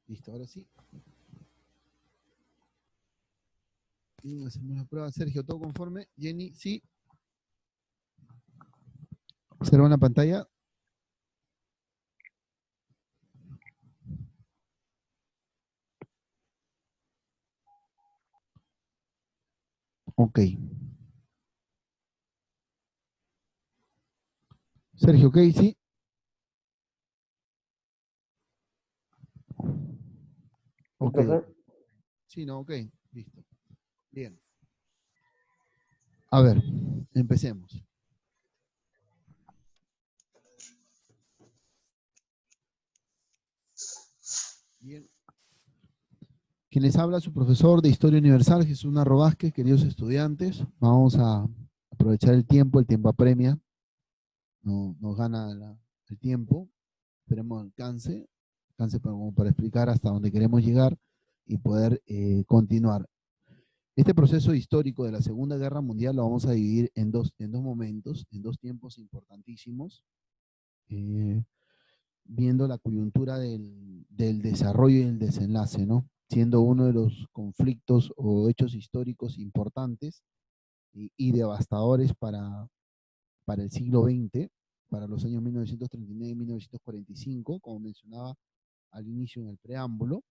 Listo, ahora sí. Y hacemos la prueba. Sergio, ¿todo conforme? Jenny, sí. Observa la pantalla. Ok. Sergio, ok, sí. Sí, Ok. profe. Sí, no, ok. Listo. Bien. A ver, empecemos. Bien. Quien les habla, su profesor de Historia Universal, Jesús Narro Vázquez, queridos estudiantes. Vamos a aprovechar el tiempo apremia. No, nos gana el tiempo. Esperemos alcance para explicar hasta dónde queremos llegar y poder continuar. Este proceso histórico de la Segunda Guerra Mundial lo vamos a dividir en dos momentos, en dos tiempos importantísimos, eh, viendo la coyuntura del desarrollo y el desenlace, ¿no? Siendo uno de los conflictos o hechos históricos importantes y devastadores para el siglo XX, para los años 1939 y 1945, como mencionaba al inicio en el preámbulo,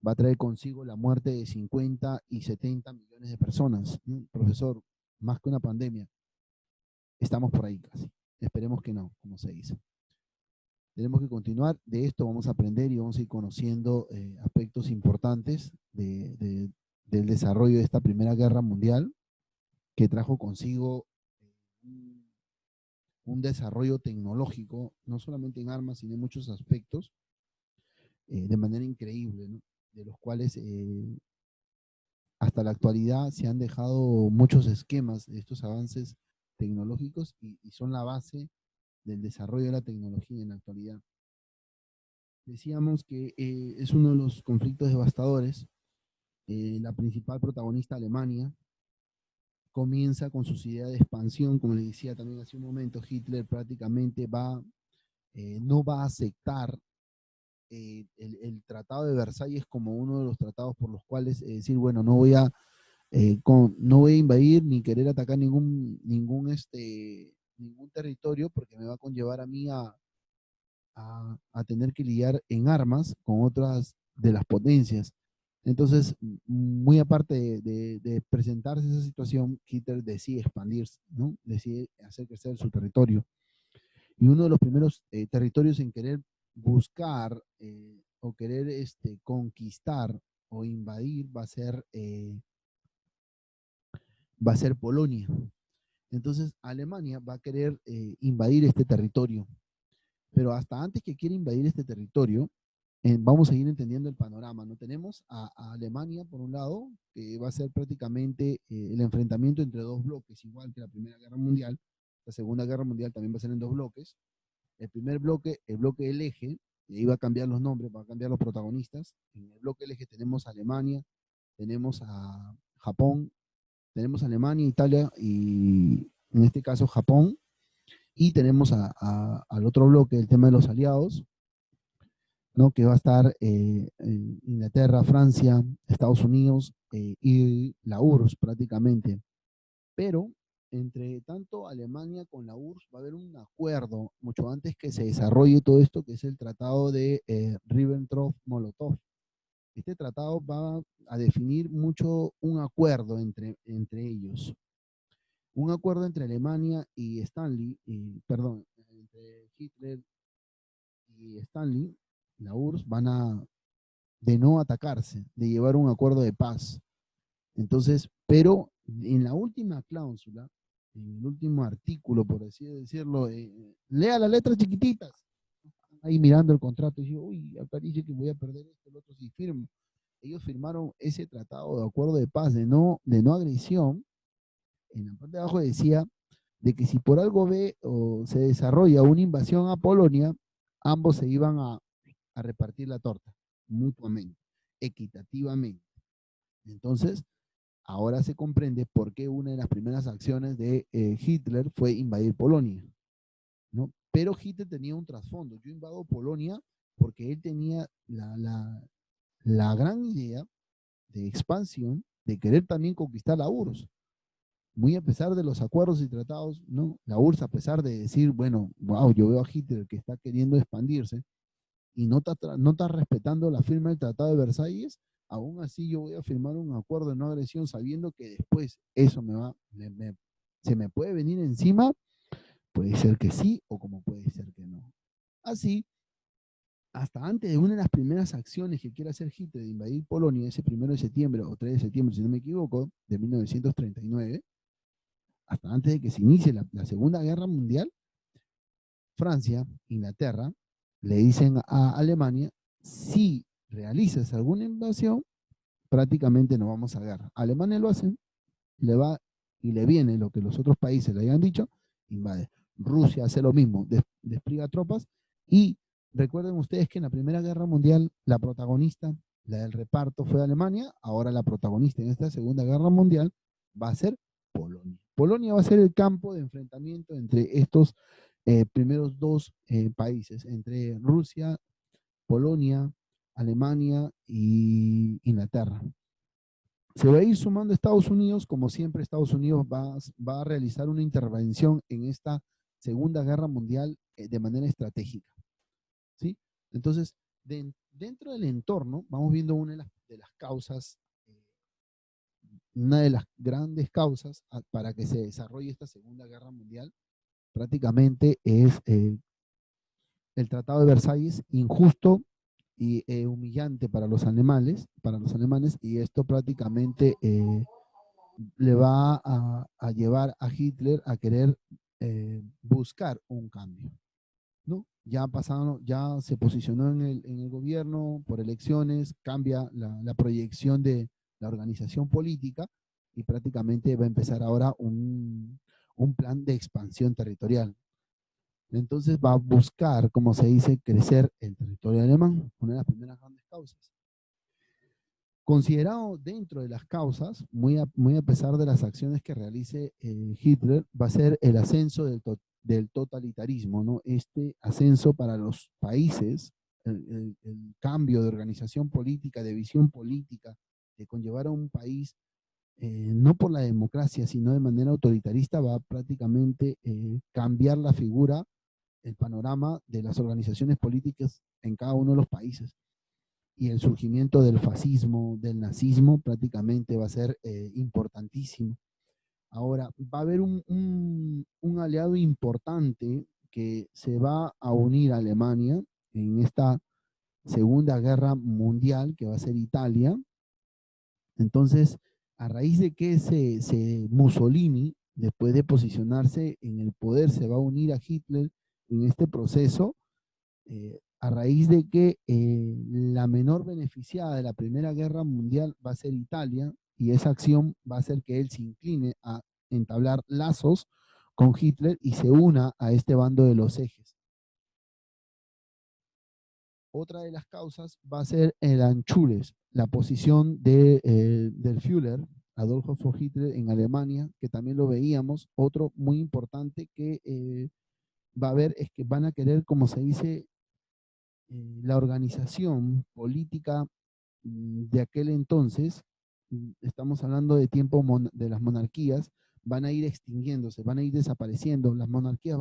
va a traer consigo la muerte de 50 y 70 millones de personas. Profesor, más que una pandemia, estamos por ahí casi. Esperemos que no, como se dice. Tenemos que continuar, de esto vamos a aprender y vamos a ir conociendo aspectos importantes del desarrollo de esta Primera Guerra Mundial, que trajo consigo un desarrollo tecnológico, no solamente en armas, sino en muchos aspectos, de manera increíble, ¿no? De los cuales hasta la actualidad se han dejado muchos esquemas de estos avances tecnológicos y son la base del desarrollo de la tecnología en la actualidad. Decíamos que es uno de los conflictos devastadores. La principal protagonista, Alemania, comienza con sus ideas de expansión. Como les decía también hace un momento, Hitler prácticamente no va a aceptar el Tratado de Versalles como uno de los tratados por los cuales decir, bueno, no voy a invadir ni querer atacar ningún territorio porque me va a conllevar a mí a tener que lidiar en armas con otras de las potencias. Entonces, muy aparte de presentarse esa situación, Hitler decide expandirse, ¿no? Decide hacer crecer su territorio. Y uno de los primeros territorios en querer buscar o querer conquistar o invadir va a ser Polonia. Entonces, Alemania va a querer invadir este territorio. Pero hasta antes que quiera invadir este territorio, vamos a ir entendiendo el panorama. ¿No? Tenemos a Alemania, por un lado, que va a ser prácticamente el enfrentamiento entre dos bloques, igual que la Primera Guerra Mundial. La Segunda Guerra Mundial también va a ser en dos bloques. El primer bloque, el bloque del eje, y ahí va a cambiar los nombres, va a cambiar los protagonistas. En el bloque del eje tenemos a Alemania, tenemos a Japón, tenemos a Alemania, Italia y en este caso Japón, y tenemos al otro bloque, el tema de los aliados, ¿no? Que va a estar Inglaterra, Francia, Estados Unidos y la URSS prácticamente. Pero entre tanto Alemania con la URSS va a haber un acuerdo mucho antes que se desarrolle todo esto, que es el tratado de Ribbentrop-Molotov. Este tratado va a definir mucho un acuerdo entre ellos. Un acuerdo entre Alemania y Stanley, perdón, entre Hitler y Stanley, la URSS, de no atacarse, de llevar un acuerdo de paz. Entonces, pero en la última cláusula, en el último artículo, por así decirlo, lea las letras chiquititas, ahí mirando el contrato, y digo, uy, acá dice que voy a perder esto, el otro sí firmo. Ellos firmaron ese tratado de acuerdo de paz, de no agresión. En la parte de abajo decía de que si por algo ve o se desarrolla una invasión a Polonia, ambos se iban a repartir la torta mutuamente, equitativamente. Entonces, ahora se comprende por qué una de las primeras acciones de Hitler fue invadir Polonia, ¿no? Pero Hitler tenía un trasfondo. Yo invado Polonia porque él tenía la gran idea de expansión, de querer también conquistar la URSS. Muy a pesar de los acuerdos y tratados, ¿no? La URSS, a pesar de decir, bueno, wow, yo veo a Hitler que está queriendo expandirse y no está respetando la firma del Tratado de Versalles, aún así yo voy a firmar un acuerdo de no agresión sabiendo que después eso se me puede venir encima, puede ser que sí o como puede ser que no. Así, hasta antes de una de las primeras acciones que quiere hacer Hitler de invadir Polonia, ese 1 de septiembre o 3 de septiembre, si no me equivoco, de 1939, hasta antes de que se inicie la Segunda Guerra Mundial, Francia, Inglaterra, le dicen a Alemania, si realizas alguna invasión, prácticamente no vamos a guerra. Alemania lo hace, le va y le viene lo que los otros países le hayan dicho, invade. Rusia hace lo mismo, despliega tropas y recuerden ustedes que en la Primera Guerra Mundial la protagonista, la del reparto fue Alemania, ahora la protagonista en esta Segunda Guerra Mundial va a ser Polonia. Polonia va a ser el campo de enfrentamiento entre estos primeros dos países, entre Rusia, Polonia, Alemania y Inglaterra. Se va a ir sumando Estados Unidos, como siempre Estados Unidos va a realizar una intervención en esta Segunda Guerra Mundial de manera estratégica. ¿Sí? Entonces, dentro del entorno, vamos viendo una de las causas, una de las grandes causas para que se desarrolle esta Segunda Guerra Mundial, prácticamente es el Tratado de Versalles, injusto y humillante para los alemanes, y esto prácticamente le va a llevar a Hitler a querer buscar un cambio, ¿no? Ya pasaron, ya se posicionó en el gobierno por elecciones, cambia la proyección de la organización política y prácticamente va a empezar ahora un plan de expansión territorial. Entonces va a buscar, como se dice, crecer el territorio alemán, una de las primeras grandes causas. Considerado dentro de las causas, muy a pesar de las acciones que realice Hitler, va a ser el ascenso del totalitarismo, ¿no? Este ascenso para los países, el cambio de organización política, de visión política, de conllevar a un país no por la democracia, sino de manera autoritarista, va a prácticamente cambiar la figura, el panorama de las organizaciones políticas en cada uno de los países. Y el surgimiento del fascismo, del nazismo, prácticamente va a ser importantísimo. Ahora, va a haber un aliado importante que se va a unir a Alemania en esta Segunda Guerra Mundial, que va a ser Italia. Entonces, a raíz de que Mussolini, después de posicionarse en el poder, se va a unir a Hitler en este proceso, a raíz de que la menor beneficiada de la Primera Guerra Mundial va a ser Italia, y esa acción va a hacer que él se incline a entablar lazos con Hitler y se una a este bando de los ejes. Otra de las causas va a ser el Anschluss, la posición del Führer, Adolfo von Hitler, en Alemania, que también lo veíamos. Otro muy importante que va a haber es que van a querer, como se dice, la organización política de aquel entonces, estamos hablando de tiempo de las monarquías, van a ir extinguiéndose, van a ir desapareciendo, las monarquías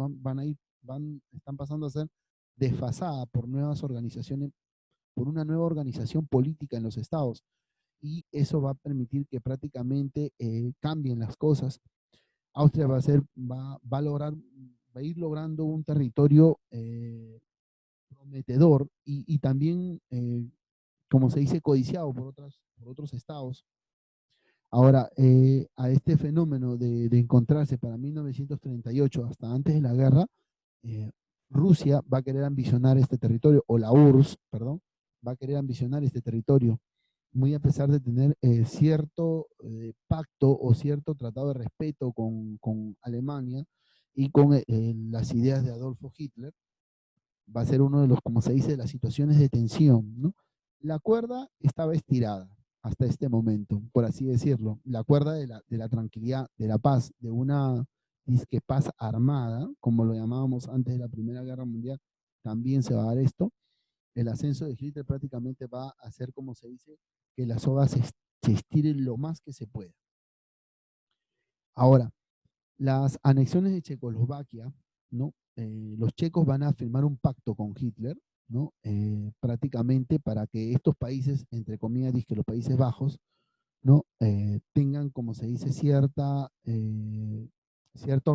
están pasando a ser desfasadas por nuevas organizaciones, por una nueva organización política en los estados, y eso va a permitir que prácticamente cambien las cosas. Austria va a ir logrando un territorio prometedor y también, como se dice, codiciado por otros estados. Ahora, a este fenómeno de encontrarse para 1938 hasta antes de la guerra, Rusia va a querer ambicionar este territorio, o la URSS, perdón, va a querer ambicionar este territorio, muy a pesar de tener cierto pacto o cierto tratado de respeto con Alemania y con las ideas de Adolfo Hitler. Va a ser uno de los, como se dice, de las situaciones de tensión, ¿no? La cuerda estaba estirada hasta este momento, por así decirlo. La cuerda de la tranquilidad, de la paz, de una disque paz armada, como lo llamábamos antes de la Primera Guerra Mundial, también se va a dar esto. El ascenso de Hitler prácticamente va a hacer, como se dice, que la soga se estire lo más que se pueda. Ahora, las anexiones de Checoslovaquia, ¿no? Los checos van a firmar un pacto con Hitler, ¿no? Prácticamente para que estos países, entre comillas, que los Países Bajos, ¿no? Tengan, como se dice, cierto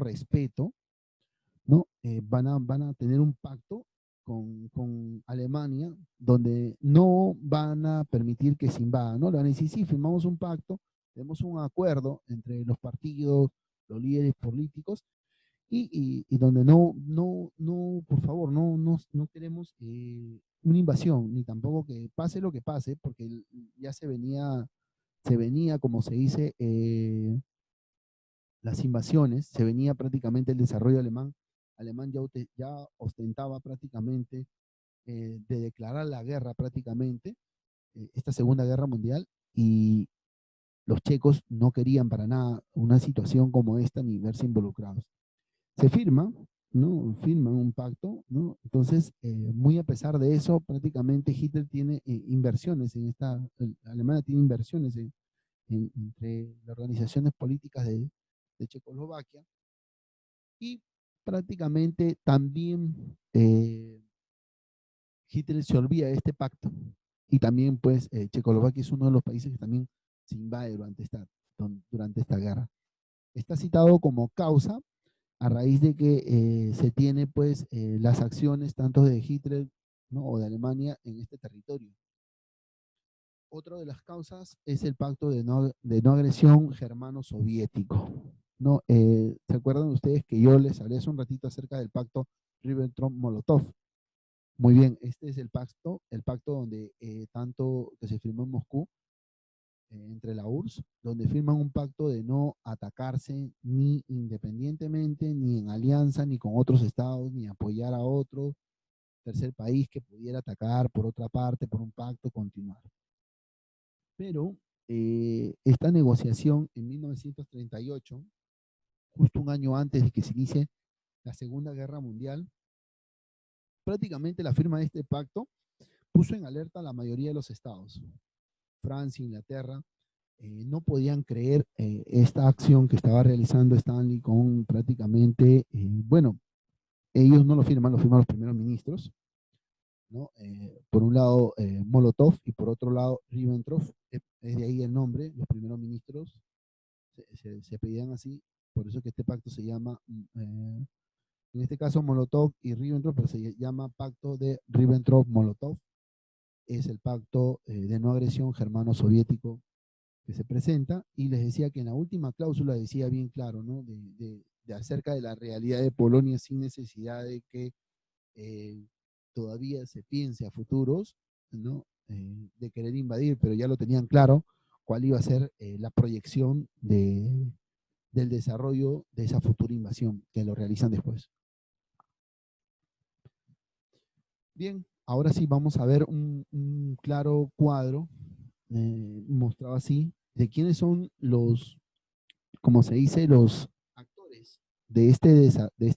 respeto, ¿no? Van a tener un pacto con Alemania donde no van a permitir que se invada, ¿no? Le van a decir, sí, firmamos un pacto, tenemos un acuerdo entre los partidos, los líderes políticos, y donde por favor, no queremos una invasión, ni tampoco que pase lo que pase, porque ya se venía, como se dice, las invasiones, se venía prácticamente el desarrollo alemán. Alemán ya ostentaba prácticamente de declarar la guerra prácticamente, esta Segunda Guerra Mundial, y los checos no querían para nada una situación como esta ni verse involucrados. Se firma, ¿no? Firman un pacto, ¿no? Entonces, muy a pesar de eso, prácticamente Hitler tiene inversiones Alemania tiene inversiones entre las organizaciones políticas de Checoslovaquia, y prácticamente también Hitler se olvida de este pacto, y también pues Checoslovaquia es uno de los países que también se invade durante esta guerra. Está citado como causa a raíz de que se tiene pues las acciones tanto de Hitler, ¿no? o de Alemania en este territorio. Otra de las causas es el pacto de no agresión germano-soviético, ¿no? ¿Se acuerdan ustedes que yo les hablé hace un ratito acerca del pacto Ribbentrop-Molotov? Muy bien, este es el pacto donde tanto que se firmó en Moscú, entre la URSS, donde firman un pacto de no atacarse ni independientemente, ni en alianza, ni con otros estados, ni apoyar a otro tercer país que pudiera atacar por otra parte, por un pacto, continuar. Pero esta negociación en 1938, justo un año antes de que se inicie la Segunda Guerra Mundial, prácticamente la firma de este pacto puso en alerta a la mayoría de los estados. Francia, Inglaterra, no podían creer esta acción que estaba realizando Stanley con prácticamente, bueno, ellos no lo firman los primeros ministros, ¿no? Por un lado Molotov y por otro lado Ribbentrop, es de ahí el nombre, los primeros ministros se pedían así, por eso que este pacto se llama, en este caso Molotov y Ribbentrop, pero se llama Pacto de Ribbentrop-Molotov, es el pacto de no agresión germano-soviético que se presenta, y les decía que en la última cláusula decía bien claro, ¿no? De acerca de la realidad de Polonia sin necesidad de que todavía se piense a futuros, ¿no? De querer invadir, pero ya lo tenían claro cuál iba a ser la proyección del desarrollo de esa futura invasión que lo realizan después. Bien, ahora sí vamos a ver un claro cuadro mostrado así de quiénes son los, como se dice, los actores de este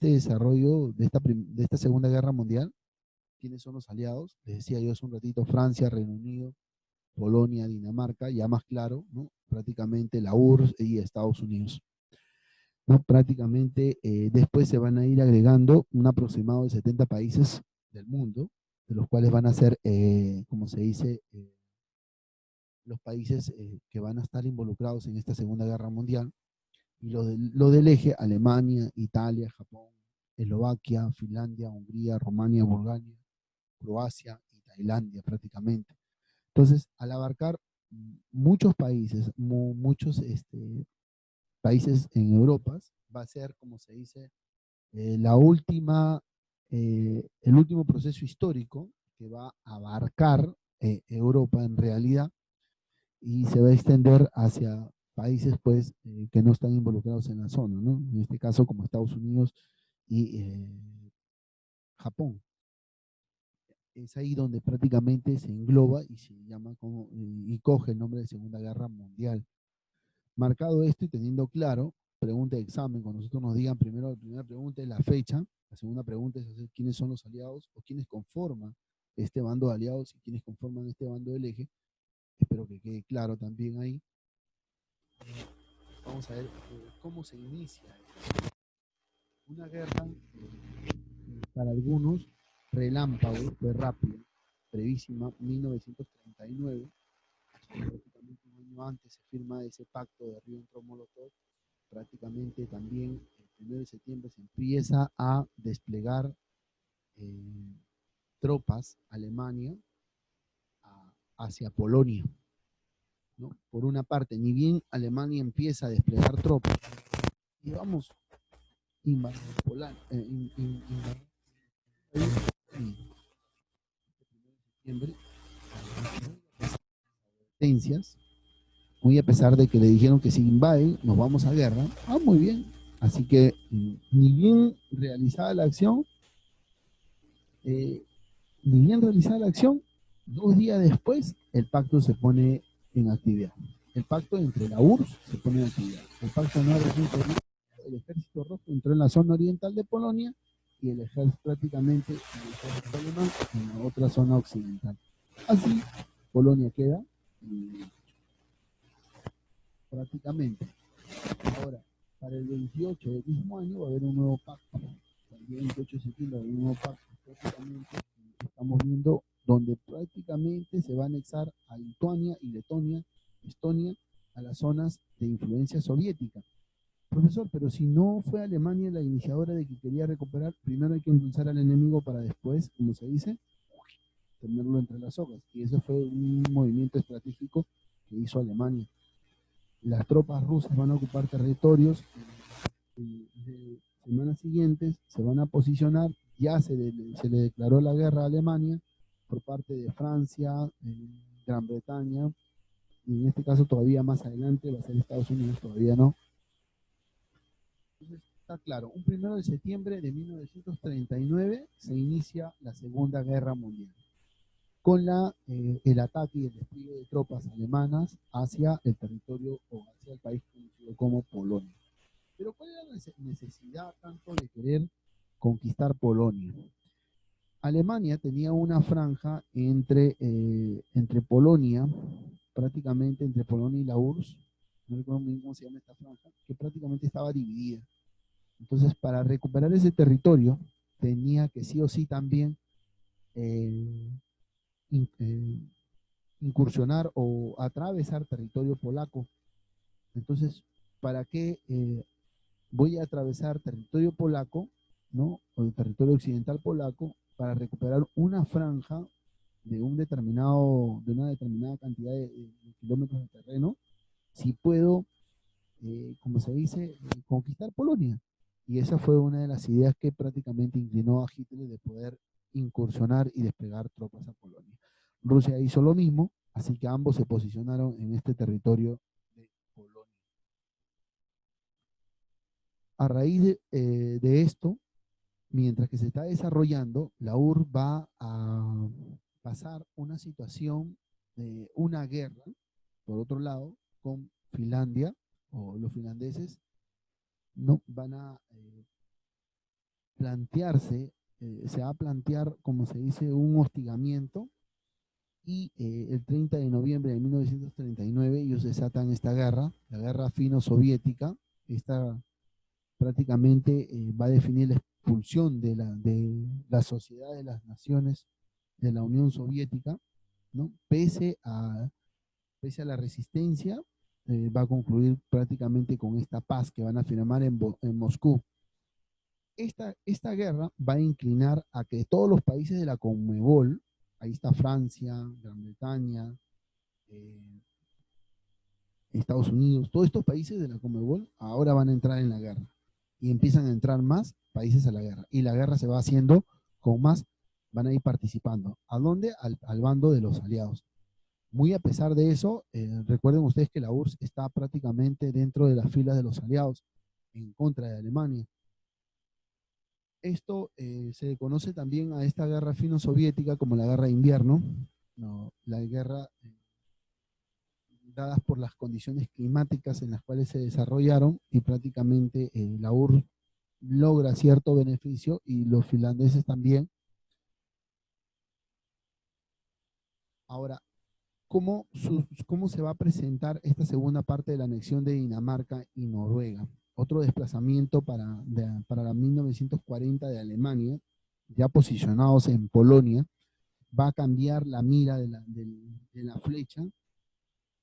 desarrollo, de esta Segunda Guerra Mundial. ¿Quiénes son los aliados? Les decía yo hace un ratito, Francia, Reino Unido, Polonia, Dinamarca, ya más claro, ¿no? Prácticamente la URSS y Estados Unidos. ¿No? Prácticamente después se van a ir agregando un aproximado de 70 países del mundo, de los cuales van a ser, como se dice, los países que van a estar involucrados en esta Segunda Guerra Mundial. Y lo del eje, Alemania, Italia, Japón, Eslovaquia, Finlandia, Hungría, Rumania, Bulgaria, Croacia y Tailandia prácticamente. Entonces, al abarcar muchos países, muchos países en Europa, va a ser, como se dice, el último proceso histórico que va a abarcar Europa en realidad, y se va a extender hacia países pues que no están involucrados en la zona, ¿no? En este caso como Estados Unidos y Japón. Es ahí donde prácticamente se engloba y se llama y coge el nombre de Segunda Guerra Mundial. Marcado esto y teniendo claro pregunta de examen, cuando nosotros nos digan primero, la primera pregunta es la fecha, la segunda pregunta es hacer quiénes son los aliados o quiénes conforman este bando de aliados y quiénes conforman este bando del eje. Espero que quede claro también ahí. Vamos a ver cómo se inicia una guerra para algunos relámpago, fue rápida, brevísima, 1939, prácticamente un año antes se firma ese pacto de Ribbentrop-Molotov. Prácticamente también el 1 de septiembre se empieza a desplegar tropas Alemania hacia Polonia, ¿no? Por una parte, ni bien Alemania empieza a desplegar tropas, y vamos invadir Polonia, septiembre, muy a pesar de que le dijeron que si invaden, nos vamos a guerra. Ah, muy bien. Así que ni bien realizada la acción, eh, ni bien realizada la acción, 2 días después el pacto se pone en actividad. El pacto entre la URSS se pone en actividad. El pacto no el ejército rojo entró en la zona oriental de Polonia y el ejército prácticamente el ejército alemán en la otra zona occidental. Así, Polonia queda prácticamente. Ahora, para el 28 del mismo año va a haber un nuevo pacto. Para el 28 de septiembre va a haber un nuevo pacto. Prácticamente estamos viendo donde prácticamente se va a anexar a Lituania y Letonia, Estonia, a las zonas de influencia soviética. Profesor, pero si no fue Alemania la iniciadora de que quería recuperar, primero hay que impulsar al enemigo para después, como se dice, tenerlo entre las hojas. Y ese fue un movimiento estratégico que hizo Alemania. Las tropas rusas van a ocupar territorios de semanas siguientes, se van a posicionar, ya se le declaró la guerra a Alemania por parte de Francia, Gran Bretaña, y en este caso todavía más adelante va a ser Estados Unidos, todavía no. Entonces, está claro, un 1 de septiembre de 1939 se inicia la Segunda Guerra Mundial, con el ataque y el despliegue de tropas alemanas hacia el territorio o hacia el país conocido como Polonia. Pero ¿cuál era la necesidad tanto de querer conquistar Polonia? Alemania tenía una franja entre Polonia, prácticamente entre Polonia y la URSS, no recuerdo muy bien cómo se llama esta franja, que prácticamente estaba dividida. Entonces, para recuperar ese territorio, tenía que sí o sí también in, incursionar o atravesar territorio polaco. Entonces, ¿para qué voy a atravesar territorio polaco, ¿no? O el territorio occidental polaco para recuperar una franja de de una determinada cantidad de kilómetros de terreno, si puedo, como se dice, conquistar Polonia? Y esa fue una de las ideas que prácticamente inclinó a Hitler de poder incursionar y desplegar tropas a Polonia. Rusia hizo lo mismo, así que ambos se posicionaron en este territorio de Polonia. A raíz de esto, mientras que se está desarrollando, la URSS va a pasar una situación de una guerra, por otro lado, con Finlandia, o los finlandeses no van a plantearse, se va a plantear, como se dice, un hostigamiento, y el 30 de noviembre de 1939 ellos desatan esta guerra, la guerra fino-soviética. Esta prácticamente va a definir la expulsión de la sociedad de las naciones de la Unión Soviética, ¿no? Pese a la resistencia, va a concluir prácticamente con esta paz que van a firmar en Moscú. Esta guerra va a inclinar a que todos los países de la Conmebol, ahí está Francia, Gran Bretaña, eh, Estados Unidos, todos estos países de la Conmebol ahora van a entrar en la guerra y empiezan a entrar más países a la guerra y la guerra se va haciendo con más, van a ir participando. ¿A dónde? Al bando de los aliados. Muy a pesar de eso, recuerden ustedes que la URSS está prácticamente dentro de las filas de los aliados en contra de Alemania. Esto se conoce también a esta guerra fino-soviética como la guerra de invierno, no, la guerra dadas por las condiciones climáticas en las cuales se desarrollaron y prácticamente la URSS logra cierto beneficio y los finlandeses también. Ahora, ¿cómo se va a presentar esta segunda parte de la anexión de Dinamarca y Noruega? Otro desplazamiento para la 1940 de Alemania, ya posicionados en Polonia, va a cambiar la mira de la flecha,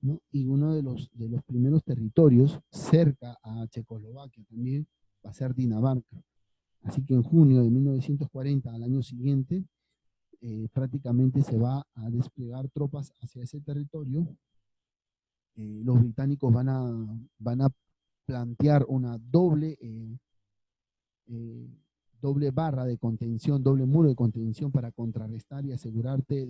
¿no? Y uno de los primeros territorios cerca a Checoslovaquia también va a ser Dinamarca. Así que en junio de 1940, al año siguiente, prácticamente se va a desplegar tropas hacia ese territorio. Los británicos van a plantear una doble barra de contención, doble muro de contención para contrarrestar y asegurarte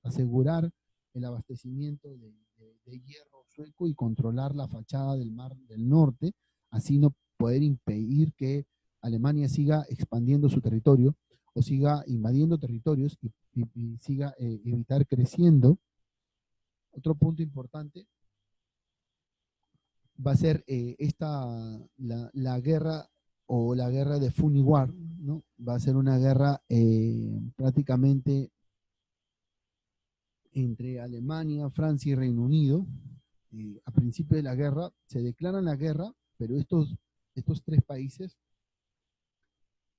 asegurar el abastecimiento de hierro sueco y controlar la fachada del Mar del Norte, así no poder impedir que Alemania siga expandiendo su territorio o siga invadiendo territorios y siga evitar creciendo. Otro punto importante va a ser la guerra o la guerra de Funny War, ¿no? Va a ser una guerra prácticamente entre Alemania, Francia y Reino Unido. A principio de la guerra se declaran la guerra, pero estos tres países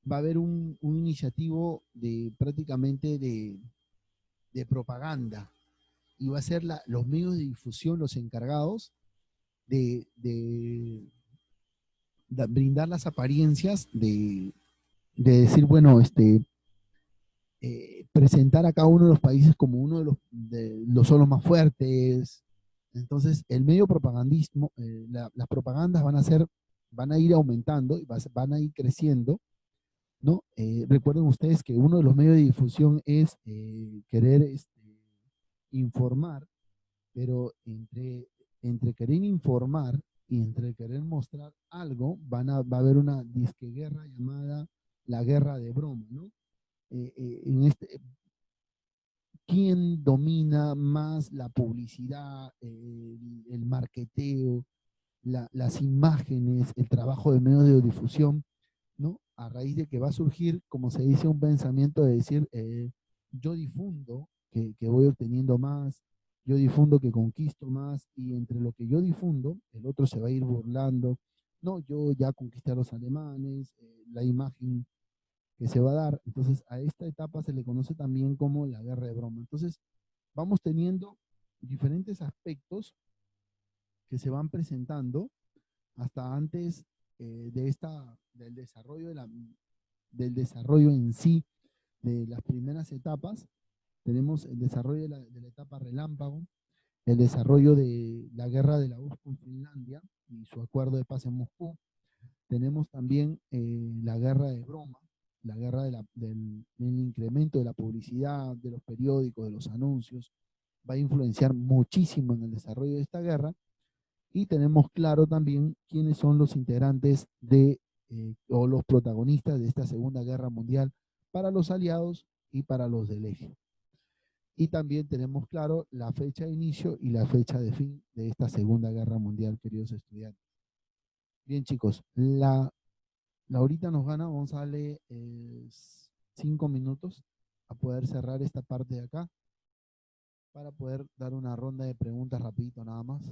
va a haber un iniciativo de prácticamente de propaganda y va a ser los medios de difusión los encargados de brindar las apariencias de decir, bueno, presentar a cada uno de los países como uno de los solos más fuertes. Entonces, el medio propagandismo, las propagandas van a ir aumentando y van a ir creciendo, ¿no? Recuerden ustedes que uno de los medios de difusión es querer informar, pero entre querer informar y entre querer mostrar algo, va a haber una disque guerra llamada la guerra de broma, ¿no? En ¿quién domina más la publicidad, el marketeo, las imágenes, el trabajo de medios de difusión, ¿no? A raíz de que va a surgir, como se dice, un pensamiento de decir, yo difundo que voy obteniendo más, yo difundo que conquisto más, y entre lo que yo difundo, el otro se va a ir burlando, no, yo ya conquisté a los alemanes, la imagen que se va a dar. Entonces, a esta etapa se le conoce también como la guerra de broma. Entonces, vamos teniendo diferentes aspectos que se van presentando hasta antes del desarrollo en sí de las primeras etapas. Tenemos el desarrollo de la etapa relámpago, el desarrollo de la guerra de la URSS con Finlandia y su acuerdo de paz en Moscú. Tenemos también la guerra de broma, la guerra del incremento de la publicidad, de los periódicos, de los anuncios. Va a influenciar muchísimo en el desarrollo de esta guerra. Y tenemos claro también quiénes son los integrantes o los protagonistas de esta Segunda Guerra Mundial para los aliados y para los del eje. Y también tenemos claro la fecha de inicio y la fecha de fin de esta Segunda Guerra Mundial, queridos estudiantes. Bien, chicos, la horita nos gana, vamos a darle 5 minutos a poder cerrar esta parte de acá para poder dar una ronda de preguntas rapidito nada más.